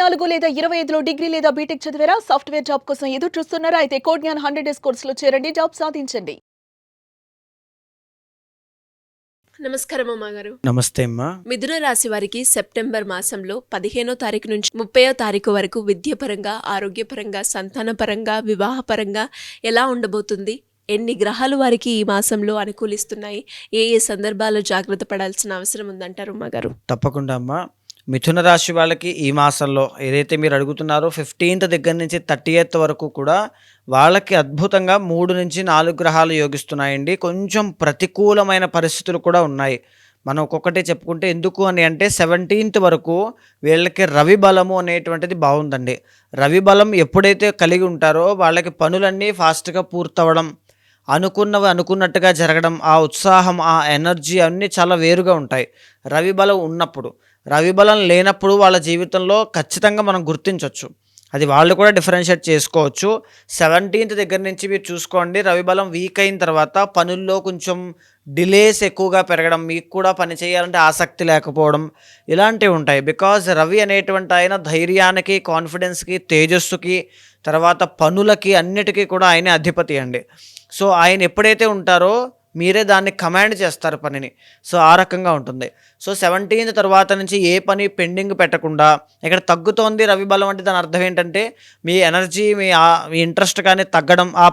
24 లేదా 25లో డిగ్రీ లేదా బీటెక్ చదివారా? సాఫ్ట్‌వేర్ జాబ్ కోసం ఎదురు చూస్తున్నారా? అయితే కోడ్ జ్ఞాన్ 100 డేస్ కోర్సులో చేరండి. జాబ్ సాధించండి. నమస్కారం అమ్మగారు. నమస్తే అమ్మా. మిథున రాశి వారికి సెప్టెంబర్ మాసంలో 15వ తారీఖు నుంచి 30వ తారీఖు వరకు విద్యపరంగా, ఆరోగ్యపరంగా, సంతానపరంగా, వివాహపరంగా ఎలా ఉండబోతుంది? ఎన్ని గ్రహాలు వారికి ఈ మాసంలో అనుకూలిస్తున్నాయి? ఏ ఏ సందర్భాల్లో జాగ్రత్త పడాల్సిన అవసరం ఉందంటారు అమ్మగారు? తప్పకుండా అమ్మా. మిథున రాశి వాళ్ళకి ఈ మాసంలో ఏదైతే మీరు అడుగుతున్నారో 15th దగ్గర నుంచి 30th వరకు కూడా వాళ్ళకి అద్భుతంగా 3 నుంచి 4 గ్రహాలు యోగిస్తున్నాయండి. కొంచెం ప్రతికూలమైన పరిస్థితులు కూడా ఉన్నాయి. మనం ఒక్కొక్కటి చెప్పుకుంటే ఎందుకు అని అంటే 17th వరకు వీళ్ళకి రవి బలము అనేటువంటిది బాగుందండి. రవి బలం ఎప్పుడైతే కలిగి ఉంటారో వాళ్ళకి పనులన్నీ ఫాస్ట్గా పూర్తవడం, అనుకున్నవి అనుకున్నట్టుగా జరగడం, ఆ ఉత్సాహం, ఆ ఎనర్జీ అన్నీ చాలా వేరుగా ఉంటాయి రవి బలం ఉన్నప్పుడు. రవి బలం లేనప్పుడు వాళ్ళ జీవితంలో ఖచ్చితంగా మనం గుర్తించవచ్చు. అది వాళ్ళు కూడా డిఫరెన్షియేట్ చేసుకోవచ్చు. 17th దగ్గర నుంచి మీరు చూసుకోండి, రవి బలం వీక్ అయిన తర్వాత పనుల్లో కొంచెం డిలేస్ ఎక్కువగా పెరగడం, మీకు కూడా పని చేయాలంటే ఆసక్తి లేకపోవడం ఇలాంటివి ఉంటాయి. బికాజ్ రవి అనేటువంటి ఆయన ధైర్యానికి, కాన్ఫిడెన్స్కి, తేజస్సుకి, తర్వాత పనులకి అన్నిటికీ కూడా ఆయనే అధిపతి అండి. సో ఆయన ఎప్పుడైతే ఉంటారో మీరే దాన్ని కమాండ్ చేస్తారు పనిని. సో ఆ రకంగా ఉంటుంది. సో 17th తర్వాత నుంచి ఏ పని పెండింగ్ పెట్టకుండా, ఇక్కడ తగ్గుతోంది రవి బలం అంటే దాని అర్థం ఏంటంటే మీ ఎనర్జీ, మీ ఇంట్రెస్ట్ కానీ తగ్గడం, ఆ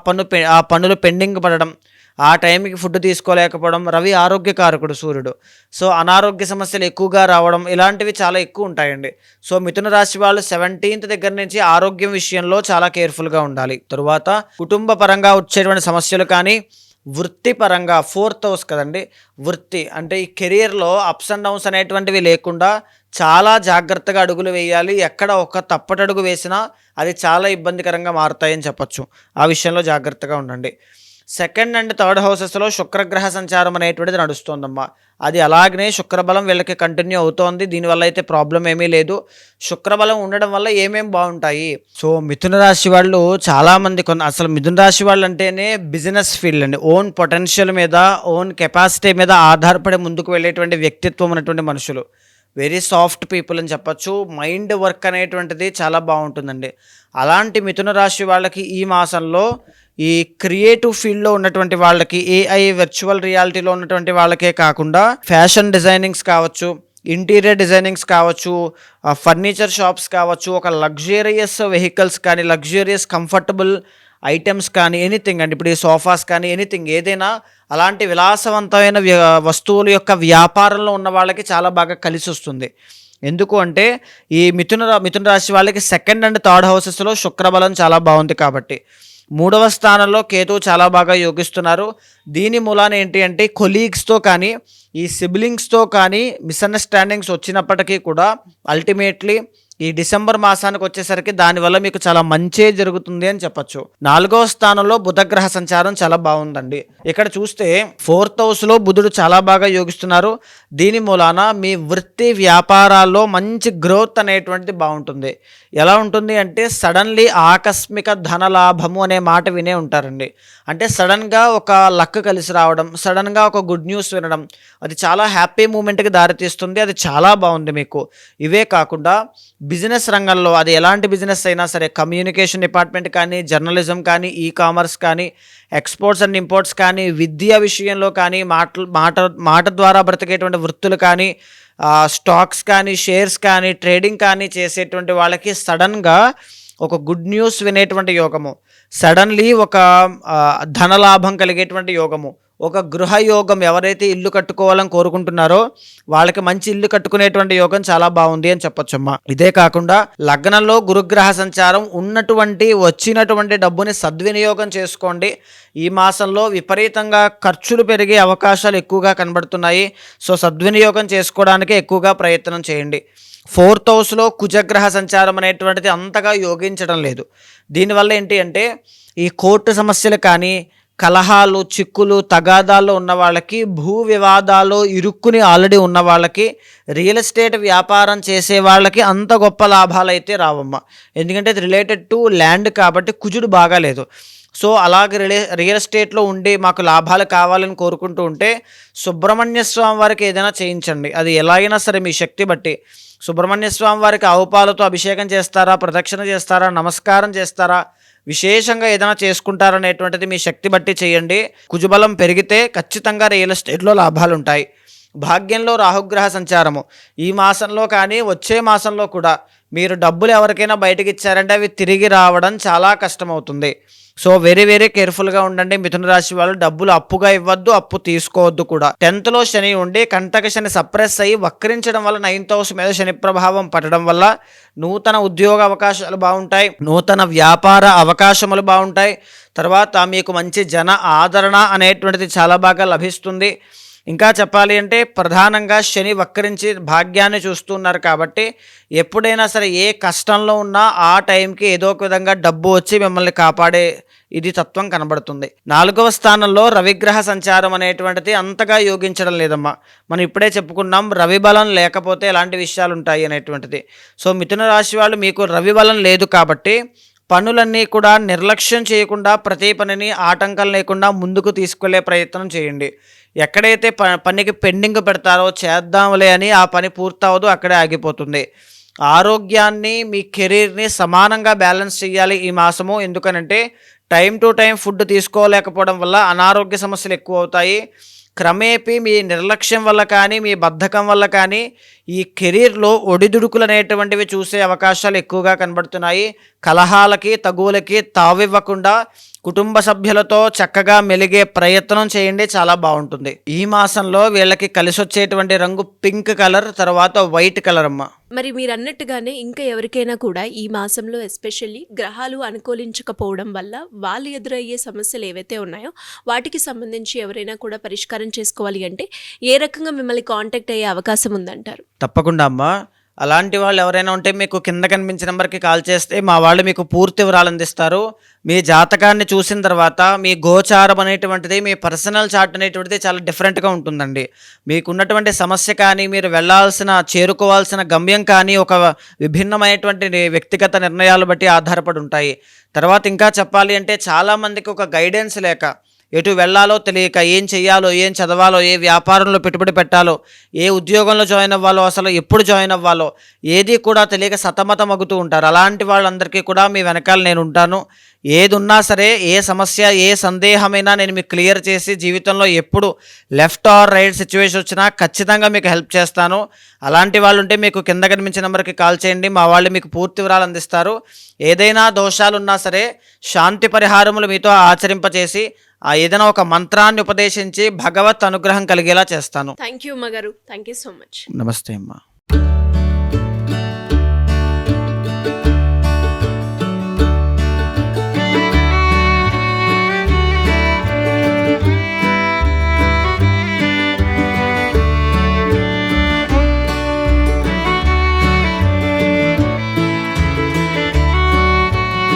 పనులు పెండింగ్ పడడం, ఆ టైంకి ఫుడ్ తీసుకోలేకపోవడం. రవి ఆరోగ్యకారకుడు సూర్యుడు. సో అనారోగ్య సమస్యలు ఎక్కువగా రావడం ఇలాంటివి చాలా ఎక్కువ ఉంటాయండి. సో మిథున రాశి వాళ్ళు 17th దగ్గర నుంచి ఆరోగ్యం విషయంలో చాలా కేర్ఫుల్గా ఉండాలి. తరువాత కుటుంబ పరంగా వచ్చేటువంటి సమస్యలు కానీ, వృత్తిపరంగా 4th హౌస్ కదండి, వృత్తి అంటే ఈ కెరియర్లో అప్స్ అండ్ డౌన్స్ అనేటువంటివి లేకుండా చాలా జాగ్రత్తగా అడుగులు వేయాలి. ఎక్కడ ఒక తప్పటడుగు వేసినా అది చాలా ఇబ్బందికరంగా మారుతాయని చెప్పచ్చు. ఆ విషయంలో జాగ్రత్తగా ఉండండి. 2nd అండ్ 3rd హౌసెస్లో శుక్రగ్రహ సంచారం అనేటువంటిది నడుస్తోందమ్మా. అది అలాగనే శుక్రబలం వీళ్ళకి కంటిన్యూ అవుతోంది. దీనివల్ల అయితే ప్రాబ్లం ఏమీ లేదు. శుక్రబలం ఉండడం వల్ల ఏమేం బాగుంటాయి? సో మిథున రాశి వాళ్ళు చాలామంది అసలు మిథున రాశి వాళ్ళు అంటేనే బిజినెస్ ఫీల్డ్ అండి. ఓన్ పొటెన్షియల్ మీద, ఓన్ కెపాసిటీ మీద ఆధారపడి ముందుకు వెళ్ళేటువంటి వ్యక్తిత్వం ఉన్నటువంటి మనుషులు. వెరీ సాఫ్ట్ పీపుల్ అని చెప్పచ్చు. మైండ్ వర్క్ అనేటువంటిది చాలా బాగుంటుందండి. అలాంటి మిథున రాశి వాళ్ళకి ఈ మాసంలో ఈ క్రియేటివ్ ఫీల్డ్లో ఉన్నటువంటి వాళ్ళకి, ఏఐ వర్చువల్ రియాలిటీలో ఉన్నటువంటి వాళ్ళకే కాకుండా ఫ్యాషన్ డిజైనింగ్స్ కావచ్చు, ఇంటీరియర్ డిజైనింగ్స్ కావచ్చు, ఫర్నిచర్ షాప్స్ కావచ్చు, ఒక లగ్జూరియస్ వెహికల్స్ కానీ, లగ్జూరియస్ కంఫర్టబుల్ ఐటమ్స్ కానీ, ఎనీథింగ్ అండి. ఇప్పుడు ఈ సోఫాస్ కానీ ఎనీథింగ్ ఏదైనా అలాంటి విలాసవంతమైన వస్తువుల యొక్క వ్యాపారంలో ఉన్న వాళ్ళకి చాలా బాగా కలిసి వస్తుంది. ఎందుకు అంటే ఈ మిథున రాశి వాళ్ళకి 2nd అండ్ 3rd హౌసెస్లో శుక్రబలం చాలా బాగుంది కాబట్టి. 3వ స్థానంలో కేతువు చాలా బాగా యోగిస్తున్నారు. దీని మూలాన ఏంటి అంటే కొలీగ్స్తో కానీ, ఈ సిబ్లింగ్స్తో కానీ మిస్అండర్స్టాండింగ్స్ వచ్చినప్పటికీ కూడా అల్టిమేట్లీ ఈ డిసెంబర్ మాసానికి వచ్చేసరికి దానివల్ల మీకు చాలా మంచే జరుగుతుంది అని చెప్పచ్చు. 4వ స్థానంలో బుధగ్రహ సంచారం చాలా బాగుందండి. ఇక్కడ చూస్తే 4th హౌస్లో బుధుడు చాలా బాగా యోగిస్తున్నారు. దీని మూలాన మీ వృత్తి వ్యాపారాల్లో మంచి గ్రోత్ అనేటువంటిది బాగుంటుంది. ఎలా ఉంటుంది అంటే సడన్లీ ఆకస్మిక ధనలాభము అనే మాట వినే ఉంటారండి. అంటే సడన్గా ఒక లక్ కలిసి రావడం, సడన్గా ఒక గుడ్ న్యూస్ వినడం, అది చాలా హ్యాపీ మూమెంట్కి దారితీస్తుంది. అది చాలా బాగుంది మీకు. ఇవే కాకుండా బిజినెస్ రంగంలో, అది ఎలాంటి బిజినెస్ అయినా సరే, కమ్యూనికేషన్ డిపార్ట్మెంట్ కానీ, జర్నలిజం కానీ, ఈ కామర్స్ కానీ, ఎక్స్పోర్ట్స్ అండ్ ఇంపోర్ట్స్ కానీ, విద్యా విషయంలో కానీ, మాట ద్వారా బ్రతికేటువంటి వృత్తులు కానీ, స్టాక్స్ కానీ, షేర్స్ కానీ, ట్రేడింగ్ కానీ చేసేటువంటి వాళ్ళకి సడన్గా ఒక గుడ్ న్యూస్ వినేటువంటి యోగము, సడన్లీ ఒక ధనలాభం కలిగేటువంటి యోగము, ఒక గృహ యోగం. ఎవరైతే ఇల్లు కట్టుకోవాలని కోరుకుంటున్నారో వాళ్ళకి మంచి ఇల్లు కట్టుకునేటువంటి యోగం చాలా బాగుంది అని చెప్పొచ్చమ్మా. ఇదే కాకుండా లగ్నంలో గురుగ్రహ సంచారం వచ్చినటువంటి డబ్బుని సద్వినియోగం చేసుకోండి. ఈ మాసంలో విపరీతంగా ఖర్చులు పెరిగే అవకాశాలు ఎక్కువగా కనబడుతున్నాయి. సో సద్వినియోగం చేసుకోవడానికి ఎక్కువగా ప్రయత్నం చేయండి. 4th హౌస్లో కుజగ్రహ సంచారం అనేటువంటిది అంతగా యోగించడం లేదు. దీనివల్ల ఏంటి అంటే ఈ కోర్టు సమస్యలు కానీ, కలహాలు, చిక్కులు, తగాదాల్లో ఉన్న వాళ్ళకి, భూ వివాదాలు ఇరుక్కుని ఆల్రెడీ ఉన్న వాళ్ళకి, రియల్ ఎస్టేట్ వ్యాపారం చేసే వాళ్ళకి అంత గొప్ప లాభాలు అయితే రావమ్మ. ఎందుకంటే ఇది రిలేటెడ్ టు ల్యాండ్ కాబట్టి కుజుడు బాగాలేదు. సో అలాగే రియల్ ఎస్టేట్లో ఉండి మాకు లాభాలు కావాలని కోరుకుంటూ ఉంటే సుబ్రహ్మణ్య స్వామి వారికి ఏదైనా చేయించండి. అది ఎలా అయినా సరే మీ శక్తి బట్టి. సుబ్రహ్మణ్య స్వామి వారికి ఆవు పాలతో అభిషేకం చేస్తారా, ప్రదక్షిణ చేస్తారా, నమస్కారం చేస్తారా, విశేషంగా ఏదైనా చేసుకుంటారనేటువంటిది మీ శక్తి బట్టి చేయండి. కుజబలం పెరిగితే ఖచ్చితంగా రియల్ ఎస్టేట్లో లాభాలు ఉంటాయి. భాగ్యంలో రాహుగ్రహ సంచారము ఈ మాసంలో కానీ వచ్చే మాసంలో కూడా మీరు డబ్బులు ఎవరికైనా బయటకి ఇచ్చారంటే అవి తిరిగి రావడం చాలా కష్టమవుతుంది. సో వెరీ వెరీ కేర్ఫుల్గా ఉండండి. మిథున రాశి వాళ్ళు డబ్బులు అప్పుగా ఇవ్వద్దు, అప్పు తీసుకోవద్దు కూడా. 10th శని ఉండి కంటక శని సప్రెస్ అయ్యి వక్రించడం వల్ల 9th హౌస్ మీద శని ప్రభావం పడడం వల్ల నూతన ఉద్యోగ అవకాశాలు బాగుంటాయి, నూతన వ్యాపార అవకాశములు బాగుంటాయి. తర్వాత మీకు మంచి జన ఆదరణ అనేటువంటిది చాలా బాగా లభిస్తుంది. ఇంకా చెప్పాలి అంటే ప్రధానంగా శని వక్రించి భాగ్యాన్ని చూస్తున్నారు కాబట్టి ఎప్పుడైనా సరే ఏ కష్టంలో ఉన్నా ఆ టైంకి ఏదో ఒక విధంగా డబ్బు వచ్చి మిమ్మల్ని కాపాడే ఇది తత్వం కనబడుతుంది. 4వ స్థానంలో రవిగ్రహ సంచారం అనేటువంటిది అంతగా యోగించడం లేదమ్మా. మనం ఇప్పుడే చెప్పుకున్నాం రవి బలం లేకపోతే ఎలాంటి విషయాలు ఉంటాయి అనేటువంటిది. సో మిథున రాశి వాళ్ళు మీకు రవి బలం లేదు కాబట్టి పనులన్నీ కూడా నిర్లక్ష్యం చేయకుండా ప్రతి పనిని ఆటంకం లేకుండా ముందుకు తీసుకెళ్లే ప్రయత్నం చేయండి. ఎక్కడైతే పనికి పెండింగ్ పెడతారో చేద్దాంలే అని ఆ పని పూర్తవదు, అక్కడే ఆగిపోతుంది. ఆరోగ్యాన్ని మీ కెరీర్ని సమానంగా బ్యాలెన్స్ చేయాలి ఈ మాసము. ఎందుకనంటే టైం టు టైం ఫుడ్ తీసుకోలేకపోవడం వల్ల అనారోగ్య సమస్యలు ఎక్కువ అవుతాయి. క్రమేపీ మీ నిర్లక్ష్యం వల్ల కానీ మీ బద్ధకం వల్ల కానీ ఈ కెరీర్లో ఒడిదుడుకులు అనేటువంటివి చూసే అవకాశాలు ఎక్కువగా కనబడుతున్నాయి. కలహాలకి తగువులకి తావివ్వకుండా కుటుంబ సభ్యులతో చక్కగా మెలిగే ప్రయత్నం చేయండి, చాలా బాగుంటుంది. ఈ మాసంలో వీళ్ళకి కలిసి వచ్చేటువంటి రంగు పింక్ కలర్, తర్వాత వైట్ కలర్ అమ్మ. మరి మీరు అన్నట్టుగానే ఇంకా ఎవరికైనా కూడా ఈ మాసంలో ఎస్పెషల్లీ గ్రహాలు అనుకూలించకపోవడం వల్ల వాళ్ళు ఎదురయ్యే సమస్యలు ఏవైతే ఉన్నాయో వాటికి సంబంధించి ఎవరైనా కూడా పరిష్కారం చేసుకోవాలి అంటే ఏ రకంగా మిమ్మల్ని కాంటాక్ట్ అయ్యే అవకాశం ఉందంటారు? తప్పకుండా అమ్మ. అలాంటి వాళ్ళు ఎవరైనా ఉంటే మీకు కింద కనిపించిన నెంబర్కి కాల్ చేస్తే మా వాళ్ళు మీకు పూర్తి వివరాలు అందిస్తారు. మీ జాతకాన్ని చూసిన తర్వాత మీ గోచారం అనేటువంటిది, మీ పర్సనల్ చార్ట్ అనేటువంటిది చాలా డిఫరెంట్గా ఉంటుందండి. మీకున్నటువంటి సమస్య కానీ మీరు చేరుకోవాల్సిన గమ్యం కానీ ఒక విభిన్నమైనటువంటి వ్యక్తిగత నిర్ణయాలు బట్టి ఆధారపడి ఉంటాయి. తర్వాత ఇంకా చెప్పాలి అంటే చాలామందికి ఒక గైడెన్స్ లేక ఎటు వెళ్ళాలో తెలియక, ఏం చెయ్యాలో, ఏం చదవాలో, ఏ వ్యాపారంలో పెట్టుబడి పెట్టాలో, ఏ ఉద్యోగంలో జాయిన్ అవ్వాలో, అసలు ఎప్పుడు జాయిన్ అవ్వాలో ఏది కూడా తెలియక సతమతమగుతూ ఉంటారు. అలాంటి వాళ్ళందరికీ కూడా మీ వెనకాల నేను ఉంటాను. ఏది ఉన్నా సరే, ఏ సమస్య, ఏ సందేహమైనా నేను మీకు క్లియర్ చేసి జీవితంలో ఎప్పుడు లెఫ్ట్ ఆర్ రైట్ సిచ్యువేషన్ వచ్చినా ఖచ్చితంగా మీకు హెల్ప్ చేస్తాను. అలాంటి వాళ్ళు ఉంటే మీకు కింద కనిపించిన నెంబర్కి కాల్ చేయండి, మా వాళ్ళు మీకు పూర్తి వివరాలు అందిస్తారు. ఏదైనా దోషాలు ఉన్నా సరే శాంతి పరిహారములు మీతో ఆచరింపచేసి ఏదైనా ఒక మంత్రాన్ని ఉపదేశించి భగవత్ అనుగ్రహం కలిగేలా చేస్తాను. థ్యాంక్ యూ అమ్మగారు, థ్యాంక్ యూ సో మచ్. నమస్తే అమ్మా.